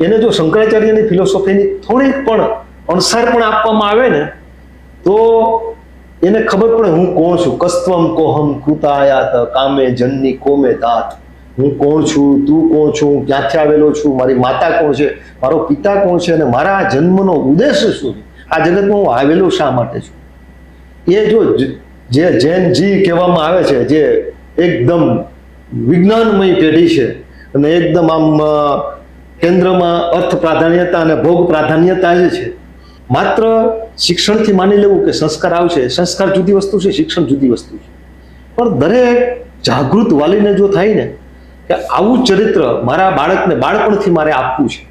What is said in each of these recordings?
એને જો શંકરાચાર્યની ફિલોસોફીની થોડીક પણ અણસાર પણ આપવામાં આવે ને તો એને ખબર પડે હું કોણ છું. કસ્ત્વમ કોહમ કૃતાયાત કામે જનની કોમે તાત. હું કોણ છું, તું કોણ છું, ક્યાંથી આવેલો છું, મારી માતા કોણ છે, મારો પિતા કોણ છે અને મારા આ જન્મનો ઉદ્દેશ શું છે, આ જગતમાં હું આવેલો શા માટે છું. એ જો જે જૈન જી કહેવામાં આવે છે, જે એકદમ વિજ્ઞાનમય પેઢી છે અને એકદમ આમ કેન્દ્રમાં અર્થ પ્રાધાન્યતા અને ભોગ પ્રાધાન્યતા જે છે, માત્ર શિક્ષણથી માની લેવું કે સંસ્કાર આવશે, સંસ્કાર જુદી વસ્તુ છે, શિક્ષણ જુદી વસ્તુ છે. પણ દરેક જાગૃત વાલીને જો થાય ને કે આવું ચરિત્ર મારા બાળકને બાળપણથી મારે આપવું છે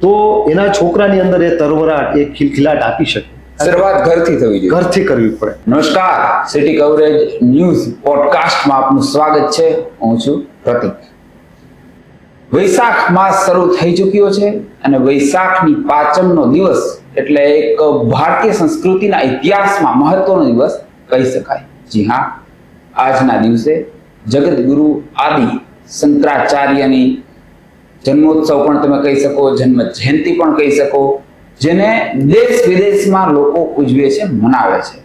તો એના છોકરાની અંદર એ તરવરાટ, એ ખિલખિલાટ આપી શકે. શરૂઆત ઘરથી થવી જોઈએ, ઘરથી કરવી પડે. નમસ્કાર, સિટી કવરેજ ન્યૂઝ પોડકાસ્ટમાં આપનું સ્વાગત છે. હું છું પ્રતિક. વૈશાખ માસ શરૂ થઈ ચૂક્યો છે અને વૈશાખની પાંચમનો દિવસ એટલે એક ભારતીય સંસ્કૃતિના ઇતિહાસમાં મહત્વનો દિવસ કહી શકાય. જી હા, આજના દિવસે જગતગુરુ આદિ શંકરાચાર્યની જન્મોત્સવ પણ તમે કહી શકો, જન્મ જયંતિ પણ કહી શકો, જેને દેશ વિદેશમાં લોકો ઉજવે છે, મનાવે છે.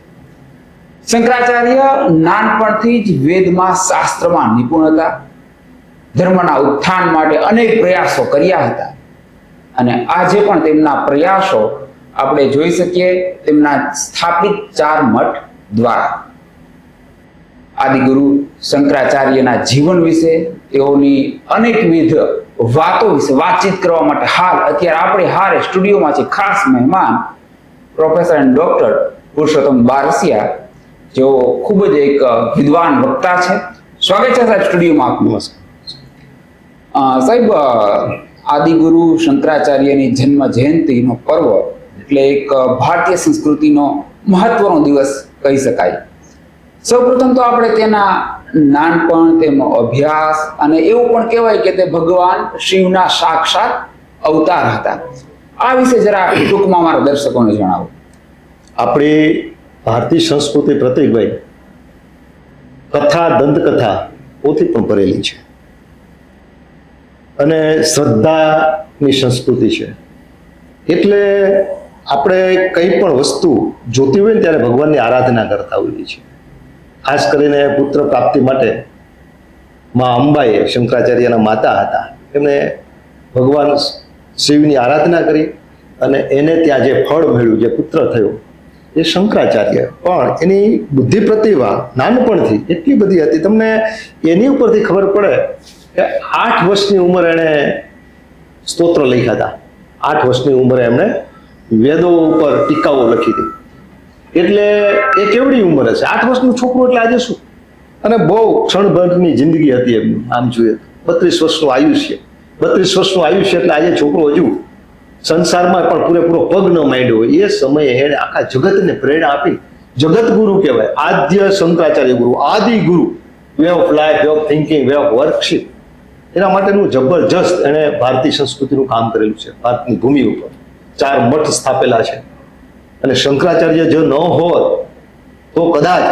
શંકરાચાર્ય નાનપણથી જ વેદમાં, શાસ્ત્રમાં નિપુણ હતા. ધર્મના ઉત્થાન માટે અનેક પ્રયાસો કર્યા હતા અને આજે પણ તેમના પ્રયાસો આપણે જોઈ શકીએ તેમના સ્થાપિત 4 મઠ દ્વારા. આદિગુરુ શંકરાચાર્યના જીવન વિશે, તેઓની અનેકવિધ વાતો વિશે વાતચીત કરવા માટે હાલ અત્યારે આપણે હારે સ્ટુડિયોમાં છે ખાસ મહેમાન professor and doctor Purushottam Barasiya, જેઓ ખૂબ જ એક વિદ્વાન વક્તા છે. સ્વાગત છે સાહેબ સ્ટુડિયોમાં આપનું. સાહેબ, આદિગુરુ શંકરાચાર્યની જન્મ જયંતિનો પર્વ એટલે એક ભારતીય સંસ્કૃતિનો મહત્વનો દિવસ કહી શકાય. સૌપ્રથમ તો આપણે તેના નાનપણ, તેમનો અભ્યાસ અને એવું પણ કહેવાય કે તે ભગવાન શિવના સાક્ષાત અવતાર હતા. આ વિશે જરા ટૂંકમાં મારા દર્શકોને જણાવો. આપણી ભારતીય સંસ્કૃતિ પ્રતિકભાઈ કથા, દંતકથા પોથી પણ ભરેલી છે અને શ્રદ્ધાની સંસ્કૃતિ છે. એટલે આપણે કંઈ પણ વસ્તુ જોતી હોય ને ત્યારે ભગવાનની આરાધના કરતા હોઈએ છીએ. ખાસ કરીને પુત્ર પ્રાપ્તિ માટે માં અંબાએ, શંકરાચાર્યના માતા હતા, એમણે ભગવાન શિવની આરાધના કરી અને એને ત્યાં જે ફળ મળ્યું, જે પુત્ર થયો, એ શંકરાચાર્ય. પણ એની બુદ્ધિ પ્રતિભા નાનપણથી એટલી બધી હતી, તમને એની ઉપરથી ખબર પડે કે 8 વર્ષની ઉંમરે એણે સ્તોત્ર લખ્યા હતા. 8 વર્ષની ઉંમરે એમણે વેદો ઉપર ટીકાઓ લખી હતી. એટલે એ કેવડી ઉંમર હશે? 8 વર્ષનું છોકરું એટલે આજે શું? અને બહુ ક્ષણભરની જિંદગી હતી એમની. આમ જોઈએ 32 વર્ષનું આયુષ્ય. 32 વર્ષનું આયુષ્ય એટલે આજે છોકરો હજુ સંસારમાં પણ પૂરેપૂરો પગ ન માંડ્યો હોય. એ સમયે એણે આખા જગતને પ્રેરણા આપી. જગત ગુરુ કહેવાય, આદ્ય શંકરાચાર્ય ગુરુ, આદિ ગુરુ, way of life, way of thinking, way of worship. એના માટેનું જબરજસ્ત એણે ભારતીય સંસ્કૃતિનું કામ કરેલું છે. ભારતની ભૂમિ ઉપર 4 મઠ સ્થાપેલા છે અને શંકરાચાર્ય જો ન હોત તો કદાચ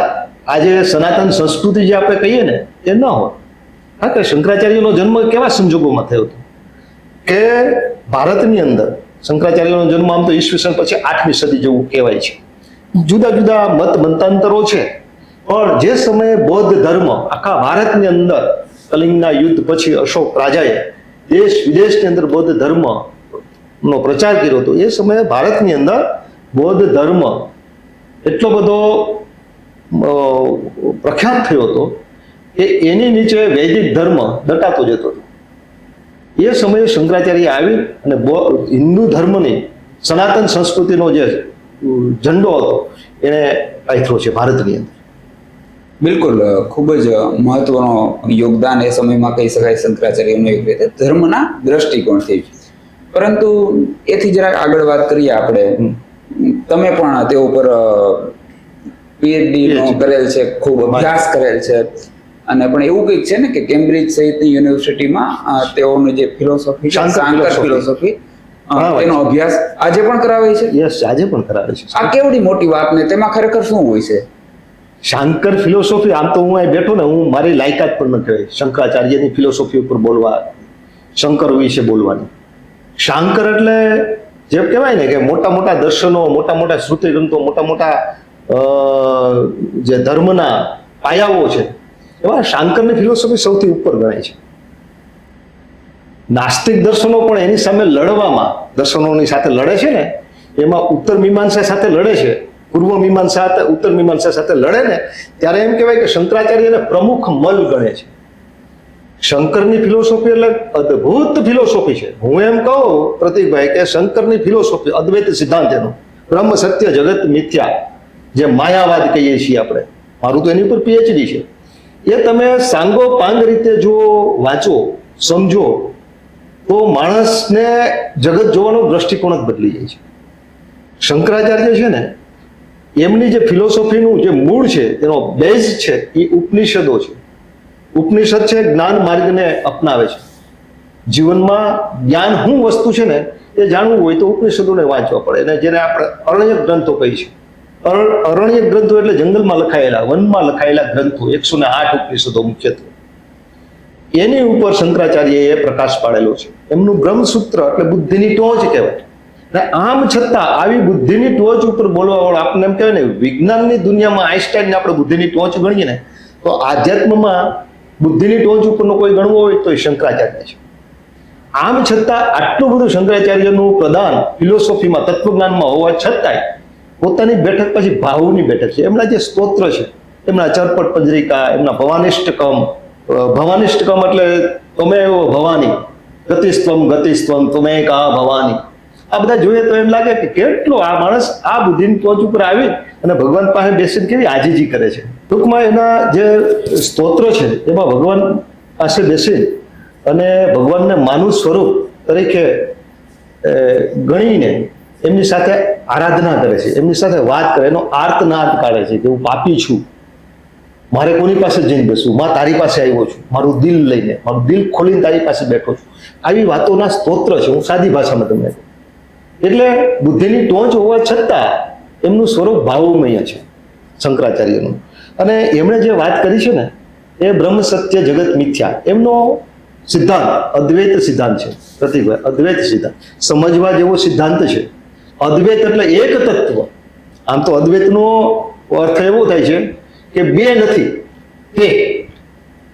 આજે સનાતન સંસ્કૃતિ જે આપણે કહીએ ને એ ન હોત. હા, કે શંકરાચાર્યનો જન્મ કેવા સંજોગોમાં થયો હતો કે ભારતની અંદર શંકરાચાર્યનો જન્મ આમ તો ઈસવીસન પછી 8મી સદી જેવું કહેવાય છે. જુદા જુદા મત મંતાંતરો છે, પણ જે સમયે બૌદ્ધ ધર્મ આખા ભારતની અંદર કલિંગના યુદ્ધ પછી અશોક રાજાએ દેશ વિદેશની અંદર બૌદ્ધ ધર્મનો પ્રચાર કર્યો હતો, એ સમયે ભારતની અંદર બૌદ્ધ ધર્મ એટલો બધો પ્રખ્યાત થયો હતો કે એની નીચે વૈદિક ધર્મ દટાતો જતો હતો. એ સમયે શંકરાચાર્ય આવી અને હિન્દુ ધર્મની, સનાતન સંસ્કૃતિનો જે ઝંડો હતો એને પાથર્યો છે ભારતની અંદર. બિલકુલ, ખૂબ જ મહત્વનો યોગદાન એ સમયમાં કહી શકાય શંકરાચાર્યનું એક રીતે ધર્મના દ્રષ્ટિકોણથી. પરંતુ એથી જરાક આગળ વાત કરીએ આપણે. તમે પણ તે ઉપર પીએચડી કરેલ છે, ખૂબ અભ્યાસ કરેલ છે અને પણ એવું કંઈક છે ને કે કેમ્બ્રિજ સહિતની યુનિવર્સિટીમાં તેઓનું જે ફિલોસોફી, શાંકર ફિલોસોફી, એનો અભ્યાસ આજે પણ કરાવે છે. યસ, આજે પણ કરાવે છે. આ કેવડી મોટી વાત ને તેમાં ખરેખર શું હોય છે? શાંકર ફિલોસોફી, આમ તો હું અહીં બેઠો ને, હું મારી લાયકાત પણ ન કહેવાય શંકરાચાર્યની ફિલોસોફી ઉપર બોલવા, શંકર વિશે બોલવાની. શાંકર એટલે જેમ કહેવાય ને કે મોટા મોટા દર્શનો, મોટા મોટા શ્રુતિ ગ્રંથો, મોટા મોટા જે ધર્મના પાયાઓ છે, એવા શાંકરની ફિલોસોફી સૌથી ઉપર ગણાય છે. નાસ્તિક દર્શનો પણ એની સામે લડવામાં, દર્શનોની સાથે લડે છે ને, એમાં ઉત્તર મીમાંસા સાથે લડે છે, પૂર્વ મીમાંસા ઉત્તર મીમાંસા સાથે લડે ને, ત્યારે એમ કહેવાય કે શંકરાચાર્યને પ્રમુખ મલ ગણે છે. શંકરની ફિલોસોફી એટલે અદ્ભુત ફિલોસોફી છે. હું એમ કહું પ્રતિકભાઈ કે શંકરની ફિલોસોફી અદ્વૈત સિદ્ધાંત એનો બ્રહ્મ સત્ય જગત મિથ્યા, જે માયાવાદ કહીએ છીએ આપણે, મારું તો એની ઉપર પીએચડી છે, એ તમે સાંગો પાંગ રીતે જો વાંચો, સમજો, તો માણસને જગત જોવાનો દ્રષ્ટિકોણ જ બદલી જાય છે. શંકરાચાર્ય છે ને, એમની જે ફિલોસોફીનું જે મૂળ છે, એનો બેઝ છે, એ ઉપનિષદો છે. ઉપનિષદ છે જ્ઞાન માર્ગને અપનાવે છે. જીવનમાં જ્ઞાન શું વસ્તુ છે ને એ જાણવું હોય તો ઉપનિષદોને વાંચવા પડે, અને જેને આપણે અરણ્યક ગ્રંથો કહીએ છીએ. અરણ્યક ગ્રંથો એટલે જંગલમાં લખાયેલા, વનમાં લખાયેલા ગ્રંથો, 108 ઉપનિષદો મુખ્યત્વે. એની ઉપર શંકરાચાર્યએ પ્રકાશ પાડેલો છે. એમનું બ્રહ્મસૂત્ર એટલે બુદ્ધિની ટોચ કહેવાય. અને આમ છતાં આવી બુદ્ધિની ટોચ ઉપર બોલવા વાળો, આપણે એમ કહેવાય ને, વિજ્ઞાનની દુનિયામાં આઈન્સ્ટાઈનને આપણે બુદ્ધિની ટોચ ગણીએ ને, તો આધ્યાત્મમાં બુદ્ધિની ટોચ ઉપરનો કોઈ ગણવો હોય તો એ શંકરાચાર્ય છે. આમ છતાં આટલું બધું શંકરાચાર્યનું પ્રદાન ફિલોસોફીમાં, તત્વજ્ઞાનમાં હોવા છતાંય પોતાની બેઠક પછી ભાવની બેઠક છે. એમના જે સ્તોત્ર છે, એમના ચરપટ પંજરિકા, એમના ભવાનિષ્ટકમ, ભવાનિષ્ટકમ એટલે તમે એવો ભવાની, ગતિસ્ત્વમ તમે કા ભવાની, આ બધા જોઈએ તો એમ લાગે કે કેટલો આ માણસ આ બુદ્ધિની ટોચ ઉપર આવી અને ભગવાન પાસે બેસીને કેવી આજીજી કરે છે. ટૂંકમાં એના જે સ્તોત્ર છે એમાં ભગવાન પાસે બેસી અને ભગવાનને માનવ સ્વરૂપ તરીકે ગણીને એમની સાથે આરાધના કરે છે, એમની સાથે વાત કરે, એનો આર્તનાદ કાઢે છે કે હું પાપી છું, મારે કોની પાસે જઈને બેસવું, માં તારી પાસે આવ્યો છું, મારું દિલ લઈને, મારું દિલ ખોલીને તારી પાસે બેઠો છું. આવી વાતોના સ્તોત્ર છે. હું સાદી ભાષામાં તમને, એટલે બુદ્ધિની ટોચ હોવા છતાં એમનું સ્વરૂપ ભાવમય છે શંકરાચાર્યનું. અને એમણે જે વાત કરી છે ને એ બ્રહ્મ સત્ય જગત મિથ્યા, એમનો સિદ્ધાંત અદ્વૈત સિદ્ધાંત છે પ્રતિકભાઈ. અદ્વૈત સિદ્ધાંત સમજવા જેવો સિદ્ધાંત છે. અદ્વૈત એટલે એક તત્વ. આમ તો અદ્વૈતનો અર્થ એવો થાય છે કે બે નથી,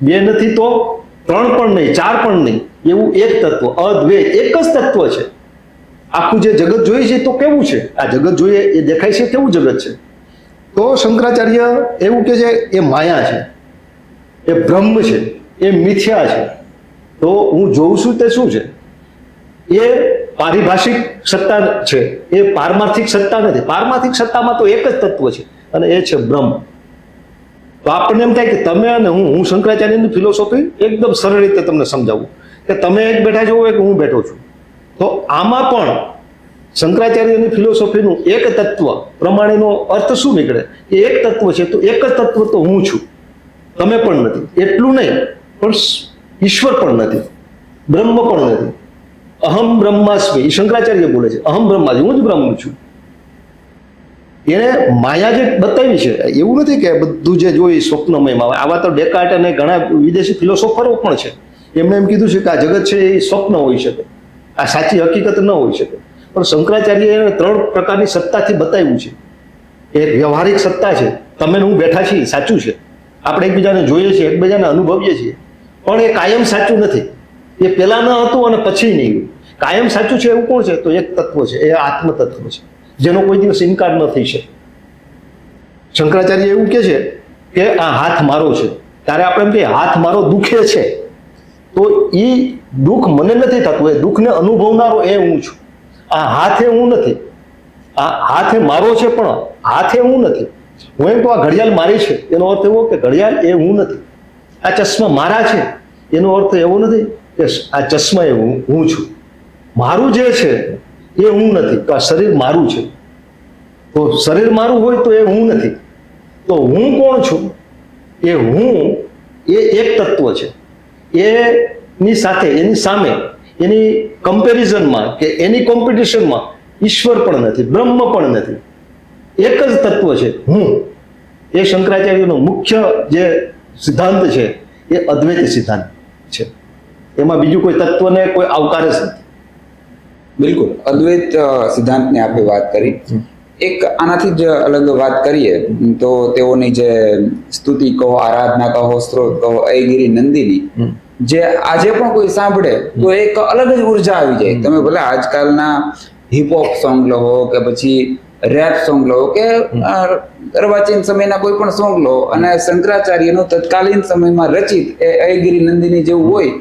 બે નથી તો ત્રણ પણ નહીં, ચાર પણ નહીં, એવું એક તત્વ. અદ્વૈત એક જ તત્વ છે. આખું જે જગત જોઈએ છે તો કેવું છે, આ જગત જોઈએ એ દેખાય છે કેવું જગત છે, તો શંકરાચાર્ય એવું કે છે એ માયા છે, એ બ્રહ્મ છે, એ મિથ્યા છે. તો હું જોઉં છું તે શું છે? એ પારિભાષિક સત્તા છે, એ પારમાર્થિક સત્તા નથી. પારમાર્થિક સત્તામાં તો એક જ તત્વ છે અને એ છે બ્રહ્મ. તો આપણને એમ થાય કે તમે અને હું શંકરાચાર્યની ફિલોસોફી એકદમ સરળ રીતે તમને સમજાવું કે તમે એક બેઠા છો કે હું બેઠો છું. તો આમાં પણ શંકરાચાર્યની ફિલોસોફીનું એક તત્વ પ્રમાણેનો અર્થ શું નીકળે? એ એક તત્વ છે તો એક જ તત્વ તો હું છું, તમે પણ નથી. એટલું નહીં, પણ ઈશ્વર પણ નથી, બ્રહ્મ પણ નથી. અહમ બ્રહ્માસ્મિ, એ શંકરાચાર્ય બોલે છે, અહમ બ્રહ્માસ્મિ, હું જ બ્રહ્મ છું. એને માયા જે બતાવી છે એવું નથી કે બધું જે જોઈ સ્વપ્નમયમાં આવે. આવા તો ડેકાર્ટ અને ઘણા વિદેશી ફિલોસોફરો પણ છે, એમણે એમ કીધું છે કે આ જગત છે એ સ્વપ્ન હોઈ શકે, આ સાચી હકીકત ન હોઈ શકે. પણ શંકરાચાર્યએ એને 3 પ્રકારની સત્તાથી બતાવ્યું છે. એક વ્યવહારિક સત્તા છે, તમે હું બેઠા છીએ સાચું છે, આપણે એકબીજાને જોઈએ છીએ, એકબીજાને અનુભવીએ છીએ, પણ એ કાયમ સાચું નથી. એ પહેલા ન હતું અને પછી નહીં. કાયમ સાચું છે એવું કોણ છે? તો એક તત્વ છે, એ આત્મ તત્વ છે, જેનો કોઈ દિવસ ઇનકાર ન થઈ શકે. શંકરાચાર્ય એવું કહે છે કે આ હાથ મારો છે, ત્યારે આપણે એમ કહીએ હાથ મારો દુખે છે, તો એ દુઃખ મને નથી થતું, એ દુઃખને અનુભવનારો એ હું છું. આ હાથે હું નથી, આ હાથે મારો છે પણ હાથે હું નથી. હું એમ કહું આ ઘડિયાળ મારી છે, એનો અર્થ એવો કે ઘડિયાળ એ હું નથી. આ ચશ્મા મારા છે, એનો અર્થ એવો નથી કે આ ચશ્મા એ હું છું. મારું જે છે એ હું નથી, તો આ શરીર મારું છે. તો શરીર મારું હોય તો એ હું નથી. તો હું કોણ છું? એ હું એ એક તત્વ છે. એની સાથે, એની સામે, એની કમ્પેરિઝનમાં કે એની કોમ્પિટિશનમાં ઈશ્વર પણ નથી, બ્રહ્મ પણ નથી. એક જ તત્વ છે હું. એ શંકરાચાર્યનો મુખ્ય જે સિદ્ધાંત છે એ અદ્વૈત સિદ્ધાંત છે. એમાં બીજું કોઈ તત્વને કોઈ આવકાર જ નથી. બિલકુલ અદ્વૈત સિદ્ધાંતની આપણે વાત કરી. એક આનાથી જ અલગ વાત કરીએ તો તેઓની જે સ્તુતિ કહો, આરાધના કહો, સ્ત્રોત કહો, અયગીરી નંદિની, જે આજે પણ કોઈ સાંભળે તો એક અલગ જ ઉર્જા આવી જાય. તમે ભલે આજકાલના હિપહોપ સોંગ લો કે પછી રેપ સોંગ લો કે અર્વાચીન સમયના કોઈ પણ સોંગ લો, અને શંકરાચાર્યનું તત્કાલીન સમયમાં રચિત એ અયગીરી નંદિની જેવું હોય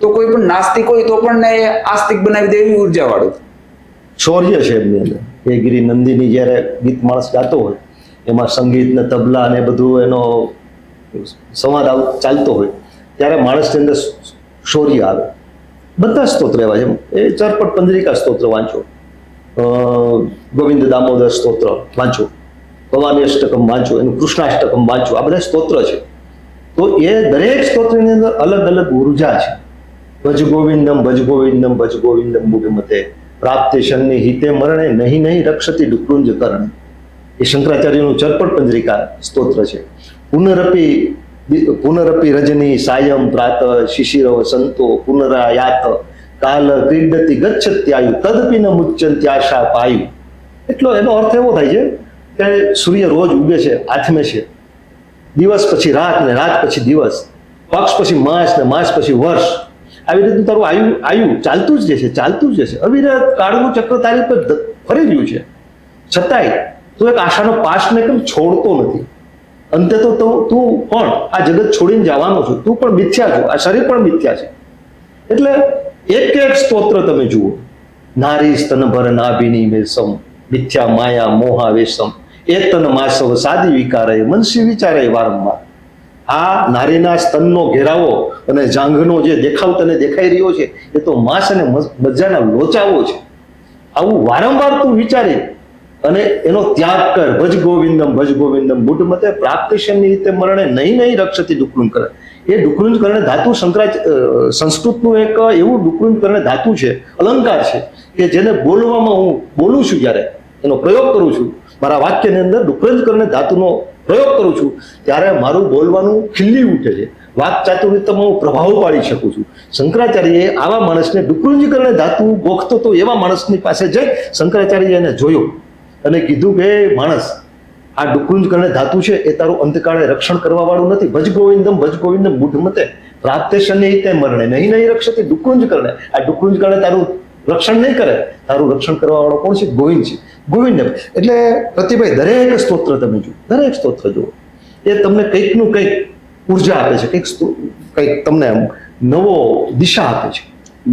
તો કોઈ પણ નાસ્તિક હોય તો પણ ને આસ્તિક બનાવી દે એવી ઉર્જા વાળું શૌર્ય છે એમની અંદર. એ ગિરી નંદિની જ્યારે ગીત માણસ ગાતો હોય એમાં સંગીત ને તબલા ને બધું એનો સંવાદ ચાલતો હોય ત્યારે માણસની અંદર શૌર્ય આવે. બધા સ્તોત્ર એવા છે. એ ચરપટ પંજરિકા સ્તોત્ર વાંચો, ગોવિંદ દામોદર સ્તોત્ર વાંચો, ભવાની અષ્ટકમ વાંચો, એનું કૃષ્ણાષ્ટકમ વાંચો. આ બધા સ્તોત્ર છે. તો એ દરેક સ્તોત્રની અંદર અલગ અલગ ઉર્જા છે. ભજ ગોવિંદમ ભજ ગોવિંદમ ભજ ગોવિંદમ બુદ્ધમતે પ્રાપ્તિ શનની હિતે મરણે નહીં નહીં રક્ષતી ડુક્રુંજ કરણે. એ શંકરાચાર્યનું ચરપટ પંજરિકા સ્તોત્ર છે. પુનરપી રજની સાયમ પ્રાત શિશિરવ સંતો પુનરાયાત કાલ ક્રીડતી ગચ્છત્યાયુ તદપી ન મુચ્યંત્યાશા પાયુ. એટલો એનો અર્થ એવો થાય છે કે સૂર્ય રોજ ઉગે છે, આથમે છે, દિવસ પછી રાત ને રાત પછી દિવસ, પક્ષ પછી માસ ને માસ પછી વર્ષ, આવી રીતે તારું આયુ ચાલતું જ જશે, ચાલતું જ જશે. અવિરત કાળનું ચક્ર તારી પર ફરી રહ્યું છે. છતાંય તું એક આશાનો પાશને કેમ છોડતો નથી. અંતે તો તું પણ આ જગત છોડીને જવાનો છું. તું પણ મિથ્યા છો, આ શરીર પણ મિથ્યા છે. એટલે એક એક સ્તોત્ર તમે જુઓ. નારી સ્તન ભર નાભિની મેસમ મિથ્યા માયા મોહા વેશમ એતન માસવ સાદી વિકારે મનસી વિચારે વારંવાર. આ નારીના સ્તનનો ઘેરાવો અને જાંઘનો જે દેખાવ તને દેખાઈ રહ્યો છે એ તો માંસ અને મજાના લોચાવો છે. આવું વારંવાર તું વિચારી અને એનો ત્યાગ કર. ભજ ગોવિંદમ બુદ્ધ મતે પ્રાપ્તિશનની રીતે મરણે નહીં નહીં રક્ષતી ડુકૃંજ કરે. એ ડુકૃંજ કરણે ધાતુ સંસ્કૃતનું એક એવું ડુકૃંજ કરણે ધાતુ છે, અલંકાર છે કે જેને બોલવામાં હું બોલું છું, જ્યારે એનો પ્રયોગ કરું છું, મારા વાક્યની અંદર ડુકૃંજ કરણે ધાતુનો પ્રયોગ કરું છું ત્યારે મારું બોલવાનું ખીલી ઉઠે છે. વાક ચાતુર્યમાં હું પ્રભાવ પાડી શકું છું. શંકરાચાર્યએ આવા માણસને ડુકૃંજ કરણે ધાતુ ગોખતો તો એવા માણસની પાસે જઈ શંકરાચાર્યએ એને જોયો અને કીધું કે માણસ, આ ડુકૃંજ કરણે ધાતુ છે એ તારું અંતકાળે રક્ષણ કરવા વાળું નથી. ભજ ગોવિંદમ બુદ્ધ મતે પ્રાપ્તેશનની હિતે મરણે નહીં નહીં રક્ષતી ડુકૃંજ કરણે. આ ડુકૃંજ કરણે તારું રક્ષણ નહીં કરે. તારું રક્ષણ કરવા વાળો કોણ છે? ગોવિંદ છે. ગોવિંદ એટલે પ્રતિભાઈ દરેક સ્તોત્ર તમે જુઓ, દરેક સ્તોત્ર જુઓ, એ તમને કંઈકનું કંઈક ઉર્જા આપે છે, કંઈક તમને નવો દિશા આપે છે.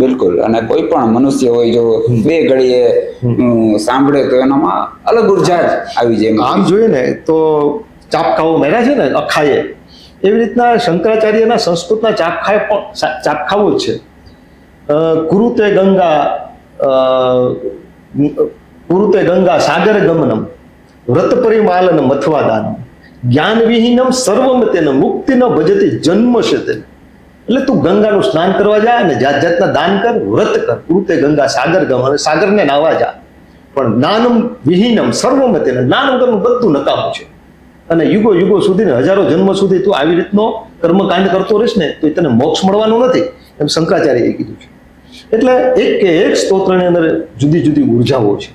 બિલકુલ. અને કોઈ પણ મનુષ્ય હોય જો બે ઘડીએ સાંભળે તો એનામાં અલગ ઉર્જા જ આવી જાય. આમ જોઈએ ને તો ચાપખાઓ મેળ્યા છે ને અખાએ, એવી રીતના શંકરાચાર્યના સંસ્કૃતના ચાપખાઓ જ છે. કુરુતે ગંગા સાગર ગમનમ વ્રત પરિમાલન મથવાદાનમ જ્ઞાન વિહીનમ સર્વમતેન મુક્તિ ન ભજતી જન્મ છે તેને. એટલે તું ગંગાનું સ્નાન કરવા જા અને જાત જાતના દાન કર, વ્રત કર. કુરુતે ગંગા સાગર ગમ, અને સાગરને નાવા જા. પણ જ્ઞાનમ વિહીનમ સર્વમતેન, જ્ઞાન વગરનું બધું નકામું છે. અને યુગો યુગો સુધી, હજારો જન્મ સુધી તું આવી રીતનો કર્મકાંડ કરતો રહીશ ને તો તને મોક્ષ મળવાનું નથી, એમ શંકરાચાર્યએ કીધું છે. એટલે એક કે એક સ્તોત્રની અંદર જુદી જુદી ઉર્જાઓ છે.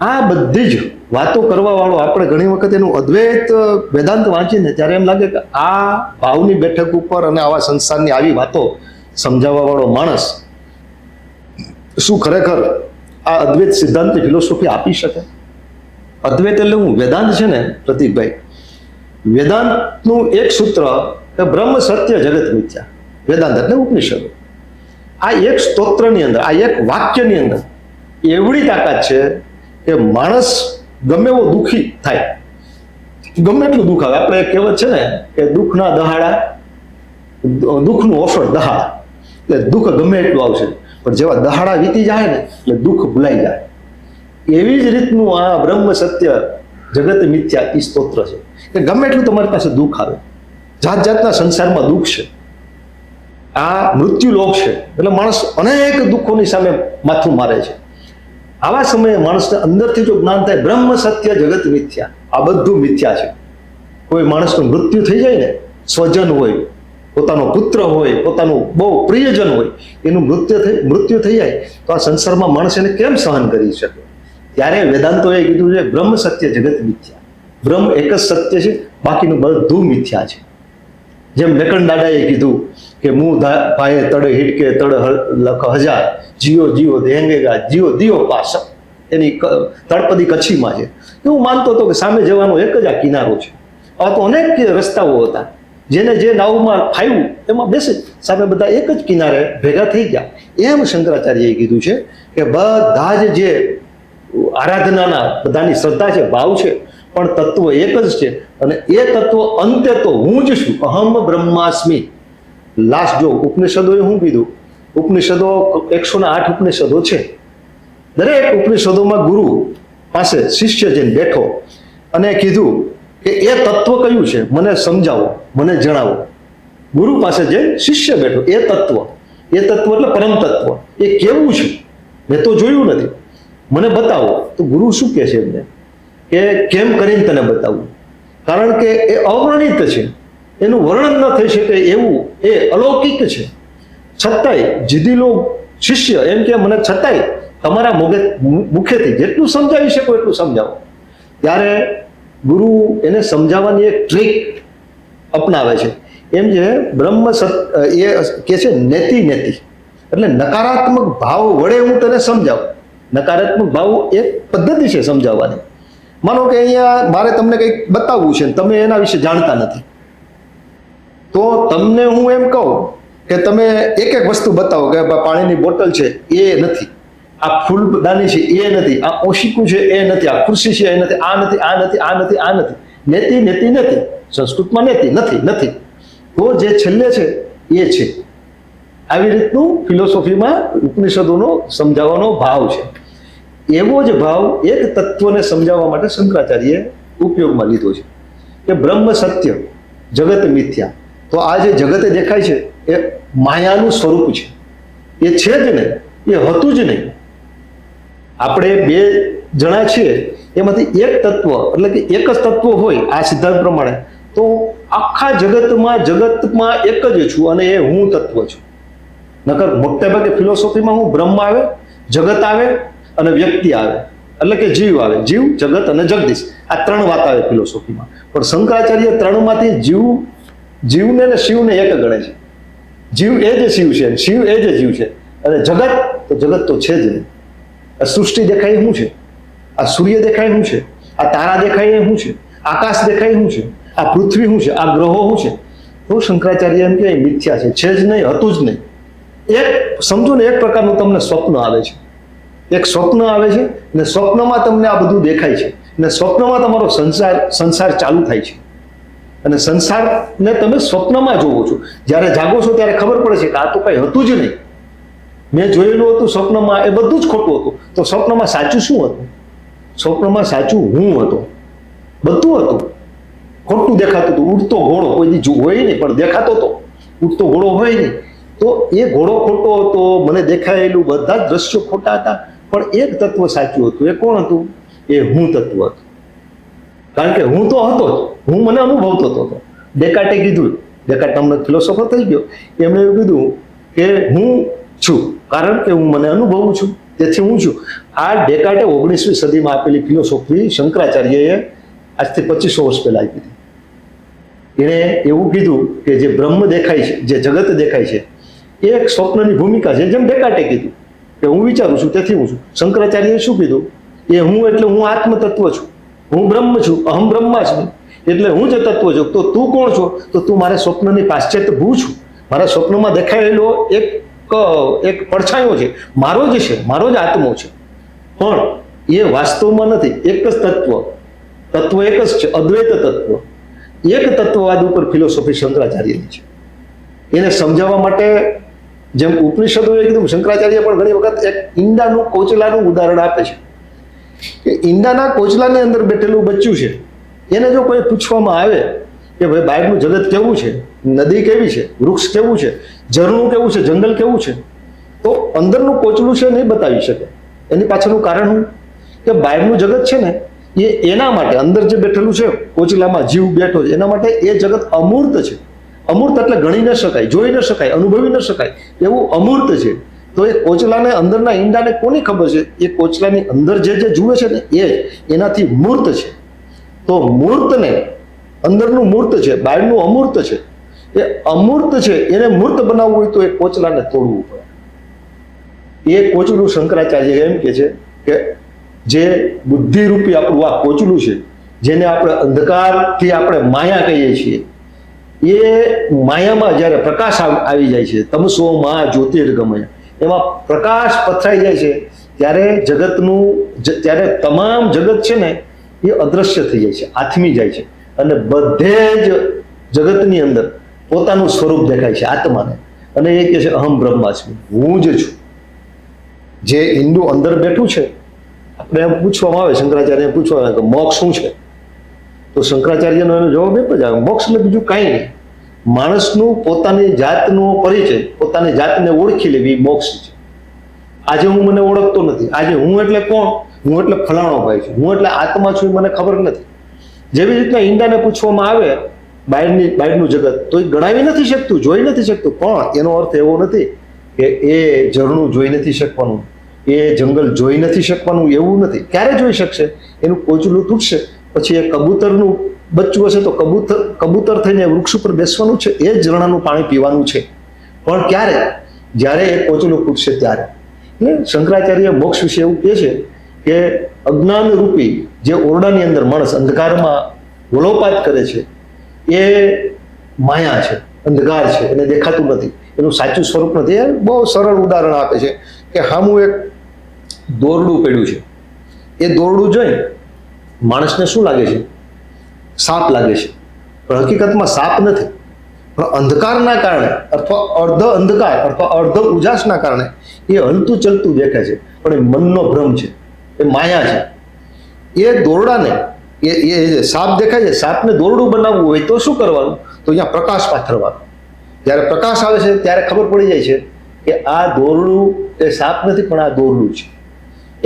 આ બધી જ વાતો કરવા વાળો આપણે ઘણી વખત એનું અદ્વૈત વેદાંત વાંચીને ત્યારે એમ લાગે કે આ ભાવની બેઠક ઉપર અને આવા સંસારની આવી વાતો સમજાવવા વાળો માણસ શું ખરેખર આ અદ્વૈત સિદ્ધાંતની ફિલોસોફી આપી શકે? અદ્વૈત એટલે હું વેદાંત છે ને પ્રતિકભાઈ, વેદાંતનું એક સૂત્ર કે બ્રહ્મ સત્ય જગત મિથ્યા. વેદાંત એટલે ઉપનિષદો. આ એક સ્તોત્રની અંદર, આ એક વાક્યની અંદર એવડી તાકાત છે કે માણસ ગમે એવો દુઃખી થાય, ગમે એટલું દુઃખ આવે. આપણે એક કહેવત છે ને કે દુઃખના દહાડા, દુઃખનું ઓફર દહાડા, એટલે દુઃખ ગમે એટલું આવશે પણ જેવા દહાડા વીતી જાય ને એટલે દુઃખ ભૂલાઈ જાય. એવી જ રીતનું આ બ્રહ્મ સત્ય જગત મિથ્યા એ સ્તોત્ર છે કે ગમે એટલું તમારી પાસે દુઃખ આવે, જાત જાતના સંસારમાં દુઃખ છે, આ મૃત્યુ લોક છે, એટલે માણસ અનેક દુઃખોની સામે માથું મારે છે. આવા સમયે માણસને અંદરથી જો જ્ઞાન થાય બ્રહ્મ સત્ય જગત મિથ્યા, આ બધું મિથ્યા છે. કોઈ માણસનું મૃત્યુ થઈ જાય ને, સ્વજન હોય, પોતાનો પુત્ર હોય, પોતાનું બહુ પ્રિયજન હોય, એનું મૃત્યુ થઈ જાય તો આ સંસારમાં માણસ એને કેમ સહન કરી શકે? ત્યારે વેદાંતોએ કીધું છે બ્રહ્મ સત્ય જગત મિથ્યા. બ્રહ્મ એક જ સત્ય છે, બાકીનું બધું મિથ્યા છે. જેમ મેકણ દાદાએ કીધું કે મું ભાઈએ તડે હિડકે તડ લખ હજાર, જીઓ જીઓ દેંગેગા જીઓ દિયો પાસ, એની તળપદી કચ્છીમાં છે. હું માનતો હતો કે સામે જવાનો એક જ આ કિનારો છે. આ તો અનેક રસ્તાઓ હતા, જેને જે નાવમાં ફાવ્યું એમાં બેસે, સામે બધા એક જ કિનારે ભેગા થઈ ગયા. એમ શંકરાચાર્યએ કીધું છે કે બધા જ જે આરાધનાના બધાની શ્રદ્ધા છે, ભાવ છે, પણ તત્વ એક જ છે. અને એ તત્વ અંતે તો હું જ છું, અહમ બ્રહ્માસ્મિ. લાસ્ટ જો ઉપનિષદોએ શું કીધું? ઉપનિષદો 108 ઉપનિષદો છે. દરેક ઉપનિષદોમાં ગુરુ પાસે શિષ્ય જઈને બેઠો અને કીધું કે એ તત્વ કયું છે મને સમજાવો, મને જણાવો. ગુરુ પાસે જઈને શિષ્ય બેઠો, એ તત્વ એટલે પરમ તત્વ એ કેવું છે? મેં તો જોયું નથી, મને બતાવો. તો ગુરુ શું કહે છે એમને કે કેમ કરીને તને બતાવું? કારણ કે એ અવર્ણિત છે, એનું વર્ણન ન થઈ શકે એવું, એ અલૌકિક છે. છતાંય જીદીલો શિષ્ય એમ કે મને છતાંય તમારા મુખેથી જેટલું સમજાવી શકો એટલું સમજાવો. ત્યારે ગુરુ એને સમજાવવાની એક ટ્રીક અપનાવે છે. એમ છે બ્રહ્મ સત્ય, એ કે છે નેતિ નેતિ, એટલે નકારાત્મક ભાવ વડે હું તને સમજાવું. નકારાત્મક ભાવ એક પદ્ધતિ છે સમજાવવાની. માનો કે અહીંયા મારે તમને કંઈક બતાવવું છે, તમે એના વિશે જાણતા નથી, તો તમને હું એમ કહું કે તમે એક એક વસ્તુ બતાવો કે પાણીની બોટલ છે એ નથી, આ ફૂલદાની છે એ નથી, આ ઓશિકું છે એ નથી, આ ખુરશી છે એ નથી, આ નથી, આ નથી, આ નથી, આ નથી. નેતિ નેતિ નથી, સંસ્કૃતમાં નેતિ નથી નથી, તો જે છેલ્લે છે એ છે. આવી રીતનું ફિલોસોફીમાં ઉપનિષદોનો સમજાવવાનો ભાવ છે. એવો જ ભાવ એક તત્વને સમજાવવા માટે શંકરાચાર્યએ ઉપયોગમાં લીધો છે કે બ્રહ્મ સત્ય જગત મિથ્યા. તો આ જે જગતે દેખાય છે એ માયાનું સ્વરૂપ છે, એ છે જ નહીં, એ હતું જ નહીં. આપણે બે જણા છીએ, એમાંથી એક તત્વ એટલે કે એક જ તત્વ હોય આ સિદ્ધાંત પ્રમાણે, તો આખા જગતમાં એક જ છું અને એ હું તત્વ છું. નકર મોટે ભાગે ફિલોસોફીમાં હું બ્રહ્મ આવે, જગત આવે અને વ્યક્તિ આવે, એટલે કે જીવ આવે. જીવ, જગત અને જગદીશ, આ ત્રણ વાત આવે ફિલોસોફીમાં. પણ શંકરાચાર્ય ત્રણમાંથી જીવને ને શિવને એક ગણે છે. જીવ એ જ શિવ છે, શિવ એ જ જીવ છે, અને જગત તો છે જ નહીં. આ સૃષ્ટિ દેખાય શું છે? આ સૂર્ય દેખાય શું છે? આ તારા દેખાય એ શું છે? આકાશ દેખાય શું છે? આ પૃથ્વી શું છે? આ ગ્રહો શું છે? તો શંકરાચાર્ય એમ કે મિથ્યા છે જ નહીં, હતું જ નહીં. એક સમજો ને, એક પ્રકારનું તમને સ્વપ્ન આવે છે, એક સ્વપ્ન આવે છે ને સ્વપ્નમાં તમને આ બધું દેખાય છે, ને સ્વપ્નમાં તમારો સંસાર ચાલુ થાય છે, અને સંસારને તમે સ્વપ્નમાં જોવો છો. જ્યારે જાગો છો ત્યારે ખબર પડે છે કે આ તો કઈ હતું જ નહીં, મેં જોયેલું હતું સ્વપ્નમાં એ બધું જ ખોટું હતું. તો સ્વપ્નમાં સાચું શું હતું? સ્વપ્નમાં સાચું હું હતો, બધું હતું. ખોટું દેખાતું હતું. ઉડતો ઘોડો કોઈ દી હોય નહીં પણ દેખાતો હતો, ઉડતો ઘોડો હોય નહીં. તો એ ઘોડો ખોટો હતો, મને દેખાયેલું બધા જ દ્રશ્યો ખોટા હતા, પણ એક તત્વ સાચું હતું. એ કોણ હતું? એ હું તત્વ હતું. કારણ કે હું તો હતો જ, હું મને અનુભવતો હતો. ડેકાર્ટે કીધું, ડેકાર્ટ અમને ફિલોસોફર થઈ ગયો, એમણે એવું કીધું કે હું છું કારણ કે હું મને અનુભવું છું, તેથી હું છું. આ ડેકાર્ટે 19મી સદીમાં આપેલી ફિલોસોફી શંકરાચાર્યએ આજથી 2500 વર્ષ પહેલા આપી હતી. એણે એવું કીધું કે જે બ્રહ્મ દેખાય છે, જે જગત દેખાય છે, એ એક સ્વપ્નની ભૂમિકા છે. જેમ ડેકાર્ટે કીધું કે હું વિચારું છું તેથી હું છું, શંકરાચાર્યએ શું કીધું? એ હું એટલે હું આત્મ તત્વ છું, હું બ્રહ્મ છું, અહમ બ્રહ્માસ્મિ, એટલે હું જ તત્વ છું. તો તું કોણ છો? તો તું મારા સ્વપ્નની પાશ્ચાત્ય ભૂ છું. મારા સ્વપ્નમાં દેખાયેલો એક પડછાયો છે, મારો જ છે, મારો જ આત્મો છે, પણ એ વાસ્તવમાં નથી. એક જ તત્વ એક જ છે, અદ્વૈત તત્વ. એક તત્વવાદ ઉપર ફિલોસોફી શંકરાચાર્યની છે. એને સમજાવવા માટે જેમ ઉપનિષદોએ કીધું, શંકરાચાર્ય પણ ઘણી વખત એક ઈંડાનું કોચલાનું ઉદાહરણ આપે છે કે ઈંડાના કોચલાની અંદર બેઠેલું બચ્ચું છે, એને જો કોઈ પૂછવામાં આવે કે ભાઈ બહારનું જગત કેવું છે, નદી કેવી છે, વૃક્ષ કેવું છે, ઝરણું કેવું છે, જંગલ કેવું છે, તો અંદરનું કોચલું છે નહીં બતાવી શકે. એની પાછળનું કારણ શું? કે બહારનું જગત છે ને એ એના માટે અંદર જે બેઠેલું છે કોચલામાં જીવ બેઠો છે, એના માટે એ જગત અમૂર્ત છે, અમૂર્ત એટલે ગણી ન શકાય, જોઈ ન શકાય, અનુભવી ન શકાય એવું અમૂર્ત છે. તો એ કોચલાને અંદરના ઈંડાને કોની ખબર છે? એ કોચલાની અંદર જે જુએ છે ને એ એનાથી મૂર્ત છે. તો મૂર્તને અંદરનું મૂર્ત છે, બહારનું અમૂર્ત છે. એ અમૂર્ત છે એને મૂર્ત બનાવવું હોય તો એ કોચલાને તોડવું પડે. એ કોચલું શંકરાચાર્ય એમ કે છે કે જે બુદ્ધિરૂપી આપણું આ કોચલું છે, જેને આપણે અંધકારથી આપણે માયા કહીએ છીએ, એ માયામાં જ્યારે પ્રકાશ આવી જાય છે, તમસો માં જ્યોતિર્ગમય, એમાં પ્રકાશ પથરાઈ જાય છે, ત્યારે ત્યારે તમામ જગત છે ને એ અદ્રશ્ય થઈ જાય છે, આથમી જાય છે, અને બધે જ જગતની અંદર પોતાનું સ્વરૂપ દેખાય છે આત્માને. અને એ કહે છે અહમ બ્રહ્માસ્મિ, હું જ છું. જે ઈંડું અંદર બેઠું છે, આપણે એમ પૂછવામાં આવે, શંકરાચાર્યને પૂછવામાં આવે કે મોક્ષ શું છે? તો શંકરાચાર્યનો એનો જવાબ એક જ આવે, મોક્ષ એટલે બીજું કાંઈ નહીં, માણસનું પોતાની જાતનો પરિચય, પોતાની જાતને ઓળખી લેવી મોક્ષ છે. આજે હું મને ઓળખતો નથી, આજે હું એટલે કોણ? હું એટલે ફલાણો ભાઈ છું, હું એટલે આત્મા છું, મને ખબર નથી. જેવી રીતના ઈંડાને પૂછવામાં આવે બહારનું જગત, તો એ ગણાવી નથી શકતું, જોઈ નથી શકતું. પણ એનો અર્થ એવો નથી કે એ ઝરણું જોઈ નથી શકવાનું, એ જંગલ જોઈ નથી શકવાનું, એવું નથી. ક્યારે જોઈ શકશે? એનું કોચલું તૂટશે, પછી એ કબૂતરનું બચ્ચું હશે તો કબૂતર થઈને વૃક્ષ ઉપર બેસવાનું છે, એ ઝરણાનું પાણી પીવાનું છે. પણ ક્યારે? જ્યારે એ કોચલું તૂટશે ત્યારે. એટલે શંકરાચાર્ય મોક્ષ વિશે એવું કહે છે કે અજ્ઞાન રૂપી જે ઓરડાની અંદર માણસ અંધકારમાં વલોપાત કરે છે, એ માયા છે, અંધકાર છે, એને દેખાતું નથી, એનું સાચું સ્વરૂપ નથી. એ બહુ સરળ ઉદાહરણ આપે છે કે હામું એક દોરડું પડ્યું છે, એ દોરડું જોઈ માણસને શું લાગે છે? સાપ લાગે છે. પણ હકીકતમાં સાપ નથી, પણ અંધકારના કારણે અથવા અર્ધ અંધકાર અથવા અર્ધ ઉજાસના કારણે એ હલતું ચલતું દેખાય છે, પણ એ મનનો ભ્રમ છે, એ માયા છે. એ દોરડાને એ સાપ દેખાય છે, સાપને દોરડું બનાવવું હોય તો શું કરવાનું? તો અહીંયા પ્રકાશ પાથરવાનો. જ્યારે પ્રકાશ આવે છે ત્યારે ખબર પડી જાય છે કે આ દોરડું એ સાપ નથી, પણ આ દોરડું છે.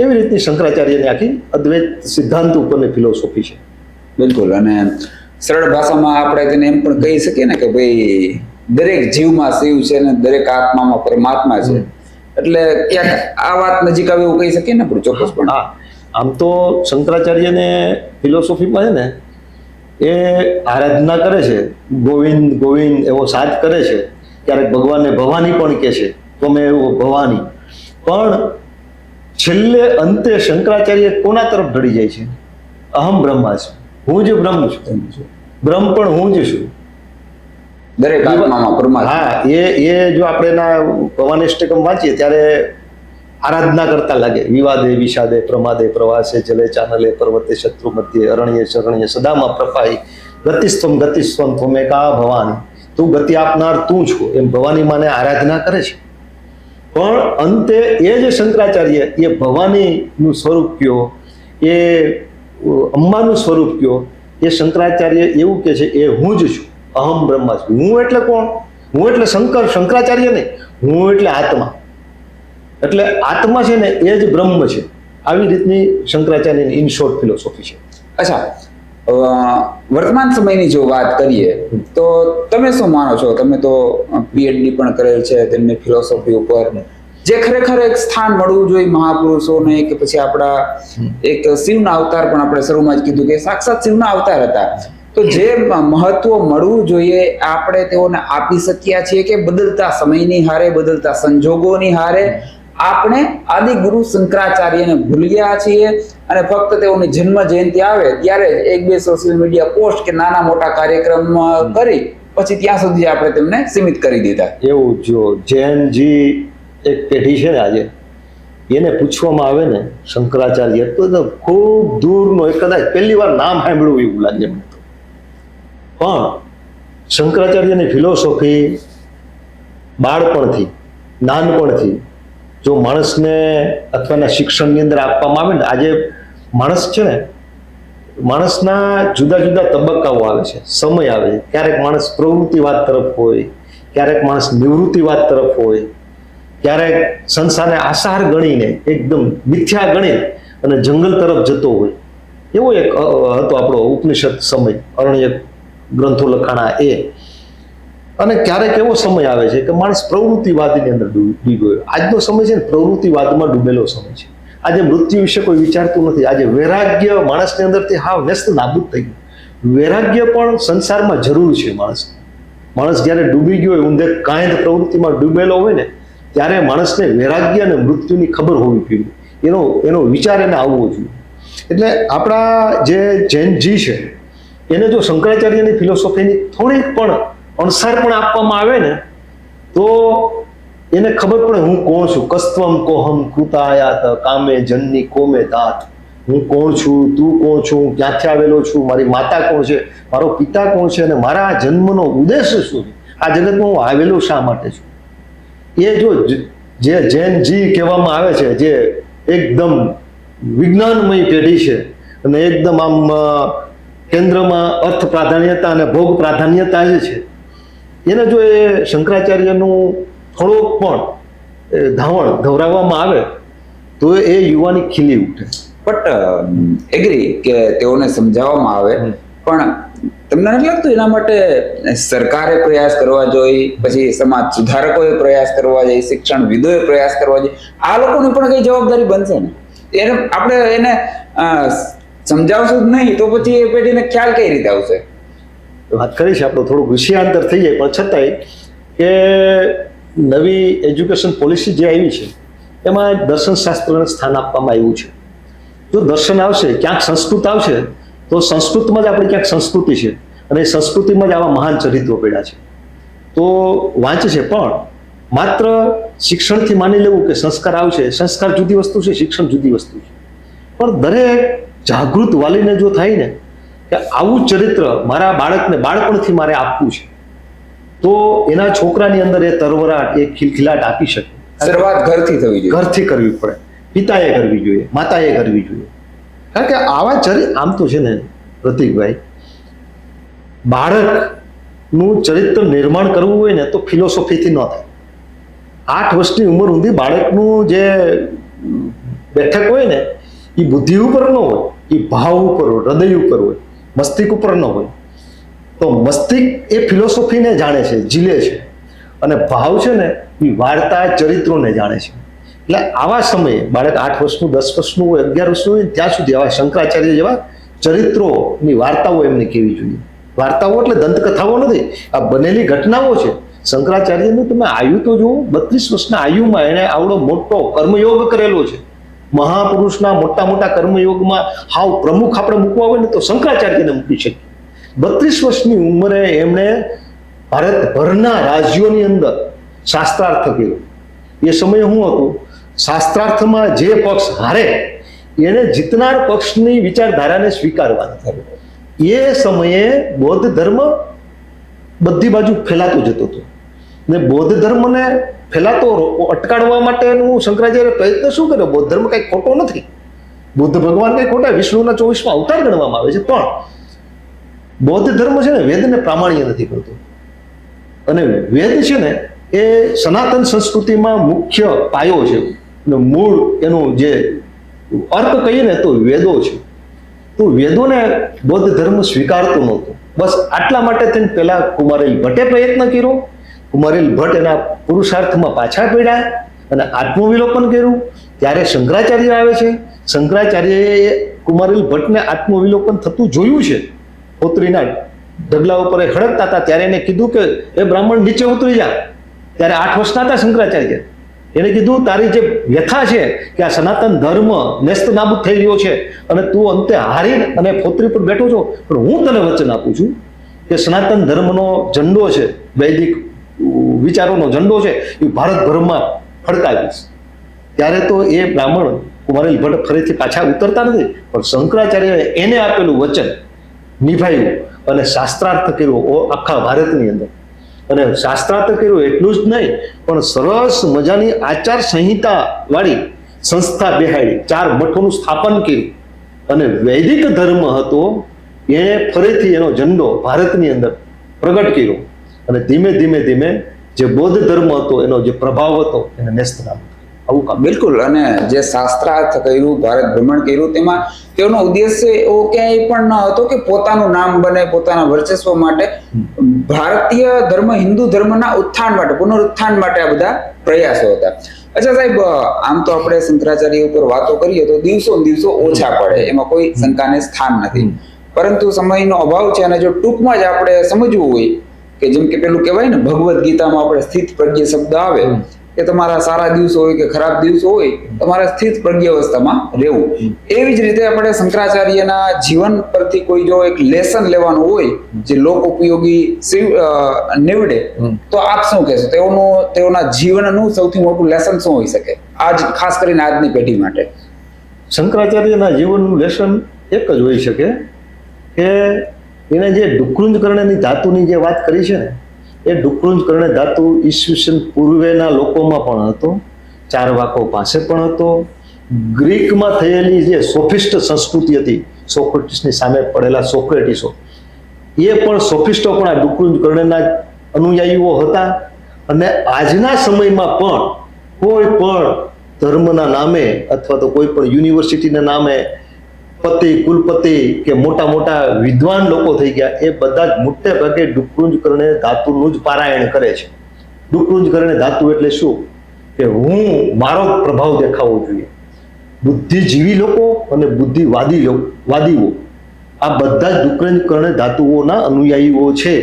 એવી રીતની શંકરાચાર્યની આખી અદ્વૈત સિદ્ધાંત ઉપરની ફિલોસોફી છે. બિલકુલ. અને સરળ ભાષામાં આપણે તેને એમ પણ કહી શકીએ ને કે ભાઈ દરેક જીવમાં શિવ છે ને દરેક આત્મામાં પરમાત્મા છે. એટલે ક્યાંક આ વાત નજીક આવે એવું કહી શકીએ ને આપણે ચોક્કસપણે. હા, આમ તો શંકરાચાર્યને ફિલોસોફીમાં છે ને એ આરાધના કરે છે, ગોવિંદ ગોવિંદ એવો સાથ કરે છે. ક્યારેક ભગવાનને ભવાની પણ કહે છે, તમે એવો ભવાની. પણ છેલ્લે અંતે શંકરાચાર્ય કોના તરફ ઢળી જાય છે? અહમ બ્રહ્માસ્મિ, હું જ બ્રહ્મ છું, બ્રહ્મ પણ હું જ છું. દરેક આત્મામાં પરમાત્મા. હા, એ જો આપણે એના ભવાનિષ્ટકમ વાંચીએ ત્યારે આરાધના કરતા લાગે. વિવાદે વિષાદે પ્રમાદે પ્રવાસે જલે ચાનલે પર્વતે શત્રુ મધ્યે અરણ્ય શરણ્ય સદામાં પ્રપાઈ ગતિસ્વમ ત્વમેકા ભવાની, તું ગતિ આપનાર તું છું, એમ ભવાની માને આરાધના કરે છે. પણ અંતે એ જે શંકરાચાર્ય એ ભવાનીનું સ્વરૂપ કયો, એ અંબાનું સ્વરૂપ કયો, એ શંકરાચાર્ય એવું કે છે એ હું જ છું, અહમ બ્રહ્માસ્મિ. હું એટલે કોણ? હું એટલે શંકરાચાર્ય નહીં, હું એટલે આત્મા. એટલે આત્મા છે ને એ જ બ્રહ્મ છે. આવી રીતની શંકરાચાર્યની ઇન શોર્ટ ફિલોસોફી છે. અચ્છા, વર્તમાન સમયની જો વાત કરીએ તો તમે શું માનો છો? તમે તો પીએચડી પણ કરેલ છે તેમની ફિલોસોફી ઉપર. જે ખરેખર એક સ્થાન મળવું જોઈએ મહાપુરુષોને, કે પછી આપણા એક શિવના અવતાર પણ આપણે શરૂમાં જ કીધું કે સાક્ષાત શિવના અવતાર હતા, તો જે મહત્વ મળવું જોઈએ આપણે તેઓને આપી શક્યા છીએ કે બદલતા સમયની હારે, બદલતા સંજોગોની હારે આપણે આદિ ગુરુ શંકરાચાર્યને ભૂલી ગયા છીએ અને ફક્ત તેઓની જન્મ જયંતિ આવે ત્યારે એક બે સોશિયલ મીડિયા પોસ્ટ કે નાના મોટા કાર્યક્રમ કરી પછી ત્યાં સુધી આપણે તેમને સીમિત કરી દીધા. એવું જો જૈનજી એક પેઢી છે ને આજે, એને પૂછવામાં આવે ને શંકરાચાર્ય તો ખૂબ દૂરનો, એક કદાચ પહેલી વાર નામ સાંભળ્યું એવું લાગે મને તો. પણ શંકરાચાર્યની ફિલોસોફી બાળપણથી, નાનપણથી જો માણસને અથવાના શિક્ષણની અંદર આપવામાં આવે ને, આજે માણસ છે ને, માણસના જુદા જુદા તબક્કાઓ આવે છે, સમય આવે છે. ક્યારેક માણસ પ્રવૃત્તિવાદ તરફ હોય, ક્યારેક માણસ નિવૃત્તિવાદ તરફ હોય, ક્યારેક સંસારને આસાર ગણીને એકદમ મિથ્યા ગણી અને જંગલ તરફ જતો હોય. એવો એક હતો આપણો ઉપનિષદ સમય, અરણ્ય ગ્રંથો લખાણા એ. અને ક્યારેક એવો સમય આવે છે કે માણસ પ્રવૃત્તિવાદની અંદર ડૂબી ગયો. આજનો સમય છે ને પ્રવૃત્તિવાદમાં ડૂબેલો સમય છે. આજે મૃત્યુ વિશે કોઈ વિચારતું નથી. આજે વૈરાગ્ય માણસની અંદરથી હાવ નેસ્ત નાબૂદ થઈ ગયું. વૈરાગ્ય પણ સંસારમાં જરૂર છે. માણસ જ્યારે ડૂબી ગયો હોય, ઊંધે કાંઈ પ્રવૃત્તિમાં ડૂબેલો હોય ને, ત્યારે માણસને વૈરાગ્ય અને મૃત્યુની ખબર હોવી જોઈએ. એનો વિચાર એને આવવો જોઈએ. એટલે આપણા જે જૈનજી છે એને જો શંકરાચાર્યની ફિલોસોફીની થોડીક પણ અણસાર પણ આપવામાં આવે ને, તો એને ખબર પડે હું કોણ છું. કસ્ત્વમ કોહમ કૃતાયાત કામે જનની કોમે દાત. હું કોણ છું, તું કોણ છું, હું ક્યાંથી આવેલો છું, મારી માતા કોણ છે, મારો પિતા કોણ છે, અને મારા જન્મનો ઉદ્દેશ શું છે, આ જગતમાં હું આવેલો શા માટે છું. એ જો જે જૈનજી કહેવામાં આવે છે, જે એકદમ વિજ્ઞાનમય પેઢી છે અને એકદમ આમ કેન્દ્રમાં અર્થ પ્રાધાન્યતા અને ભોગ પ્રાધાન્યતા જે છે, એને જો એ શંકરાચાર્યનું થોડોક પણ ધાવણ ધવરાવવામાં આવે તો એ યુવાની ખીલી ઉઠે. બટ એગ્રી કે તેઓને સમજાવવામાં આવે, પણ તમને નથી લાગતું એના માટે સરકારે પ્રયાસ કરવા જોઈએ, પછી સમાજ સુધારકોએ પ્રયાસ કરવા જોઈએ, શિક્ષણવિદોએ પ્રયાસ કરવા જોઈએ? આ લોકોની પણ કઈ જવાબદારી બનશે ને? એને આપણે એને સમજાવશું જ નહીં તો પછી એ પેઢીને ખ્યાલ કઈ રીતે આવશે? વાત કરી છે આપણો થોડુંક વિષયાંતર થઈ જાય, પણ છતાંય કે નવી એજ્યુકેશન પોલિસી જે આવી છે એમાં દર્શનશાસ્ત્રને સ્થાન આપવામાં આવ્યું છે. જો દર્શન આવશે, ક્યાંક સંસ્કૃત આવશે, તો સંસ્કૃતમાં જ આપણી ક્યાંક સંસ્કૃતિ છે, અને એ સંસ્કૃતિમાં જ આવા મહાન ચરિત્રો પડ્યા છે. તો વાંચે છે, પણ માત્ર શિક્ષણથી માની લેવું કે સંસ્કાર આવશે. સંસ્કાર જુદી વસ્તુ છે, શિક્ષણ જુદી વસ્તુ છે. પણ દરેક જાગૃત વાલીને જો થાય ને કે આવું ચરિત્ર મારા બાળકને બાળપણથી મારે આપવું છે, તો એના છોકરાની અંદર એ તરવરાટ, એ ખિલખિલાટ આપી શકે. શરૂઆત ઘરથી થવી જોઈએ, ઘરથી કરવી પડે. પિતાએ કરવી જોઈએ, માતાએ કરવી જોઈએ. કારણ કે આવા આમ તો છે ને પ્રતિકભાઈ, બાળકનું ચરિત્ર નિર્માણ કરવું હોય ને તો ફિલોસોફીથી ન થાય. 8 વર્ષની ઉંમર સુધી બાળકનું જે બેઠક હોય ને એ બુદ્ધિ ઉપર ન હોય, એ ભાવ ઉપર હોય, હૃદય ઉપર હોય, મસ્તિષ્ક ઉપર ન હોય. તો મસ્તિષ્ક એ ફિલોસોફીને જાણે છે, જીલે છે, અને ભાવ છે ને એ વાર્તા ચરિત્રોને જાણે છે. એટલે આવા સમયે બાળક 8 વર્ષનું, 10 વર્ષનું હોય, 11 વર્ષનું હોય, ત્યાં સુધી આવા શંકરાચાર્ય જેવા ચરિત્રોની વાર્તાઓ એમને કહેવી જોઈએ. વાર્તાઓ એટલે દંતકથાઓ નથી, આ બનેલી ઘટનાઓ છે. શંકરાચાર્યનું તમે આયુ તો જુઓ, 32 વર્ષના આયુમાં એણે આવડો મોટો કર્મયોગ કરેલો છે. મહાપુરુષના મોટા મોટા કર્મયોગમાં હાવ પ્રમુખ આપણે મૂકવા હોય ને તો શંકરાચાર્યને મૂકી શકીએ. 32 વર્ષની ઉંમરે એમણે ભારતભરના રાજ્યોની અંદર શાસ્ત્રાર્થ કર્યો. એ સમયે શું હતું, શાસ્ત્રાર્થમાં જે પક્ષ હારે એને જીતનાર પક્ષની વિચારધારાને સ્વીકારવાની થયો. એ સમયે બૌદ્ધ ધર્મ બધી બાજુ ફેલાતો જતો હતો, ને બૌદ્ધ ધર્મને ફેલાતો અટકાડવા માટેનું શંકરાચાર્ય પ્રયત્ન શું કર્યો? બૌદ્ધ ધર્મ કંઈ ખોટો નથી, બુદ્ધ ભગવાન કંઈ ખોટા, વિષ્ણુના 24મા અવતાર ગણવામાં આવે છે, પણ બૌદ્ધ ધર્મ છે ને વેદને પ્રામાણ્ય નથી કરતો. અને વેદ છે ને એ સનાતન સંસ્કૃતિમાં મુખ્ય પાયો છે, અને મૂળ એનું જે અર્થ કહીએ ને તો વેદો છે. તો વેદોને બૌદ્ધ ધર્મ સ્વીકારતો નહોતો. બસ આટલા માટે થઈને પહેલા કુમારેલ ભટ્ટે પ્રયત્ન કર્યો. કુમારેલ ભટ્ટ એના પુરુષાર્થમાં પાછા પડ્યા અને આત્મવિલોપન કર્યું. ત્યારે શંકરાચાર્ય આવે છે. શંકરાચાર્યએ કુમારેલ ભટ્ટને આત્મવિલોપન થતું જોયું છે. પોતરીના ઢગલા ઉપર એ હડકતા હતા, ત્યારે એને કીધું કે એ બ્રાહ્મણ નીચે ઉતરી જા. ત્યારે 8 વર્ષના હતા શંકરાચાર્ય. એને કીધું તારી જે વ્યથા છે કે આ સનાતન ધર્મ નેસ્ત નાબૂદ થઈ રહ્યો છે અને તું અંતે હારી અને પોતરી પર બેઠો છો, પણ હું તને વચન આપું છું કે સનાતન ધર્મનો ઝંડો છે, વૈદિક વિચારોનો ઝંડો છે, એ ભારતભરમાં ફડકાવીશ. ત્યારે તો એ બ્રાહ્મણ કુમારેલ ભટ્ટ ફરીથી પાછા ઉતરતા નથી, પણ શંકરાચાર્યએ એને આપેલું વચન નિભાવ્યું અને શાસ્ત્રાર્થ કર્યો આખા ભારતની અંદર. અને શાસ્ત્રાર્થ કર્યો એટલું જ નહીં, પણ સરસ મજાની આચાર સંહિતા વાળી સંસ્થા બેહાડી, 4 મઠોનું સ્થાપન કર્યું, અને વૈદિક ધર્મ હતો એણે ફરીથી એનો ઝંડો ભારતની અંદર પ્રગટ કર્યો, અને ધીમે ધીમે ધીમે જે બૌદ્ધ ધર્મ હતો એનો જે પ્રભાવ હતો એને નેસ્તનાબૂદ. આવું કામ. બિલકુલ. અને જે શાસ્ત્રાર્થ કર્યું, ભારત ભ્રમણ કર્યું, તેમાં તેઓનો ઉદ્દેશ્ય એવો ક્યાંય પણ ન હતો કે પોતાનું નામ બને, પોતાના વર્ચસ્વ માટે. ભારતીય ધર્મ, હિન્દુ ધર્મના ઉત્થાન માટે, પુનરુત્થાન માટે આ બધા પ્રયાસો હતા. અચ્છા સાહેબ, આમ તો આપણે શંકરાચાર્ય ઉપર વાતો કરીએ તો દિવસો ને દિવસો ઓછા પડે, એમાં કોઈ શંકાને સ્થાન નથી. પરંતુ સમયનો અભાવ છે, અને જો ટૂંકમાં જ આપણે સમજવું હોય કે જેમ કે પેલું કહેવાય ને, ભગવદ્ ગીતામાં આપણે સ્થિત પ્રજ્ઞ શબ્દ આવે કે તમારા સારા દિવસો હોય કે ખરાબ દિવસો હોય, તમારે સ્થિત પ્રજ્ઞ અવસ્થામાં રહેવું. એવી જ રીતે આપણે શંકરાચાર્યના જીવન પરથી કોઈ જો એક લેસન લેવાનું હોય જે લોક ઉપયોગી નીવડે, તો આપ શું કહેશો? તેઓના જીવનનું સૌથી મોટું લેસન શું હોઈ શકે, આજ ખાસ કરીને આજની પેઢી માટે? શંકરાચાર્યના જીવનનું લેસન એક જ હોઈ શકે કે એને જે ડુક્કૃંજકર્ણની ધાતુની જે વાત કરી છે ને, એ ડુક્કૃંજકર્ણ ધાતુ ઈસવીસન પૂર્વેના લોકોમાં પણ હતો, ચારવાકો પાસે પણ હતો. ગ્રીકમાં થયેલી જે સોફિસ્ટ સંસ્કૃતિ હતી, સોક્રેટિસની સામે પડેલા સોક્રેટિસો, એ પણ સોફિસ્ટો પણ આ ડુક્કૃંજકર્ણના અનુયાયીઓ હતા. અને આજના સમયમાં પણ કોઈ પણ ધર્મના નામે અથવા તો કોઈ પણ યુનિવર્સિટીના નામે કુલપતિ કે મોટા મોટા વિદ્વાન લોકો થઈ ગયા, એ બધા જ મોટે ભાગે ડુક્કૃંજકર્ણ ધાતુનું જ પારાયણ કરે છે. ડુક્કૃંજકર્ણ ધાતુ એટલે શું? કે હું મારો જ પ્રભાવ દેખાવો જોઈએ. બુદ્ધિજીવી લોકો અને બુદ્ધિવાદીઓ આ બધા જ ડુક્કૃંજકર્ણ ધાતુઓના અનુયાયીઓ છે.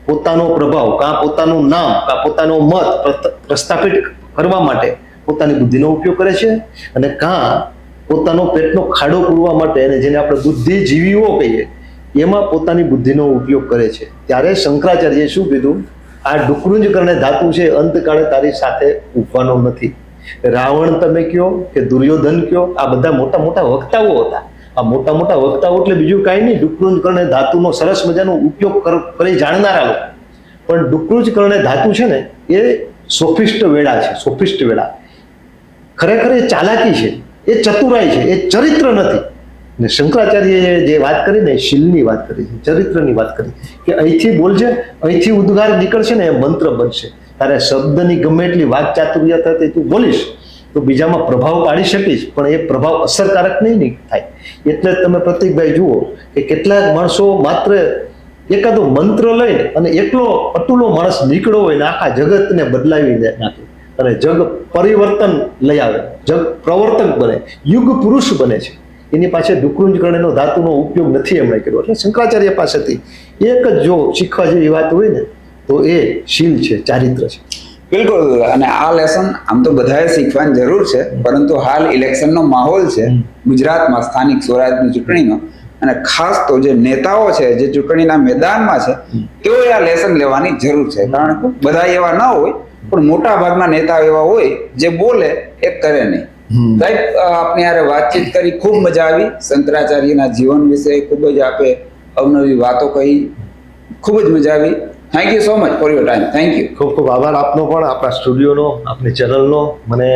પોતાનો પ્રભાવ, કાં પોતાનું નામ, કાં પોતાનો મત પ્રસ્થાપિત કરવા માટે પોતાની બુદ્ધિનો ઉપયોગ કરે છે, અને કાં પોતાનો પેટનો ખાડો પૂરવા માટે, અને જેને આપણે બુદ્ધિજીવીઓ કહીએ, એમાં પોતાની બુદ્ધિનો ઉપયોગ કરે છે. ત્યારે શંકરાચાર્યએ શું કીધું? આ ડુક્કૃંજકર્ણ ધાતુ છે, અંતકાળે તારી સાથે ઉભવાનો નથી. રાવણ તમે કયો કે દુર્યોધન કયો, આ બધા મોટા મોટા વક્તાઓ હતા. આ મોટા મોટા વક્તાઓ એટલે બીજું કાંઈ નહીં, ડુક્કૃંજકર્ણ ધાતુનો સરસ મજાનો ઉપયોગ કરી જાણનારા લોકો. પણ ડુક્કૃંજકર્ણ ધાતુ છે ને, એ સોફિસ્ટ વેળા છે, સોફિસ્ટ વેળા. ખરેખર એ ચાલાકી છે, એ ચતુરાઈ છે, એ ચરિત્ર નથી. ને શંકરાચાર્યએ જે વાત કરી ને, શીલની વાત કરી છે, ચરિત્રની વાત કરી, કે અહીંથી બોલજે, અહીંથી ઉદ્ગાર નીકળશે ને, એ મંત્ર બનશે. તારે શબ્દની ગમે એટલી વાત ચાતુર્યતાથી તું બોલીશ તો બીજામાં પ્રભાવ પાડી શકીશ, પણ એ પ્રભાવ અસરકારક નહીં થાય. એટલે તમે પ્રતિકભાઈ જુઓ કે કેટલાક માણસો માત્ર એકાદો મંત્ર લઈને અને એકલો અટુલો માણસ નીકળ્યો હોય ને આખા જગતને બદલાવી નાખે, અને જગ પરિવર્તન લઈ આવે, જગ પ્રવર્તક બને, યુગ પુરુષ બને છે. એની પાસે ડુક્કૃંજકર્ણનો ધાતુનો ઉપયોગ નથી એમણે કર્યો. એટલે શંકરાચાર્ય પાસેથી એક જ જો શીખવા જેવી વાત હોય ને, તો એ શીલ છે, ચારિત્ર છે. બિલકુલ. અને આ લેસન આમ તો બધાએ શીખવાની જરૂર છે, પરંતુ હાલ ઇલેક્શનનો માહોલ છે ગુજરાતમાં, સ્થાનિક સ્વરાજની ચૂંટણીનો, અને ખાસ તો જે નેતાઓ છે જે ચૂંટણીના મેદાનમાં છે, તેઓએ આ લેસન લેવાની જરૂર છે. કારણ કે બધા એવા ન હોય, પણ મોટા ભાગના નેતાઓ એવા હોય જે બોલે એ કરે નહીં. સાહેબ, આપને યારે વાતચીત કરી, ખૂબ મજા આવી. શંકરાચાર્યના જીવન વિશે ખૂબ જ આપે અવનવી વાતો કહી, ખૂબ જ મજા આવી. Thank you so much for your time. Thank you. ખૂબ ખૂબ આભાર આપનો પણ, આપણા સ્ટુડિયોનો, આપની ચેનલનો, મને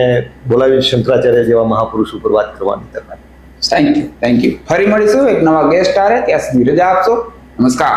બોલાવી શંકરાચાર્ય જેવા મહાપુરુષ ઉપર વાત કરવાની તક. Thank you. ફરી મળીશું એક નવા ગેસ્ટ આરે. ત્યાં સુધી રજા આપશો. નમસ્કાર.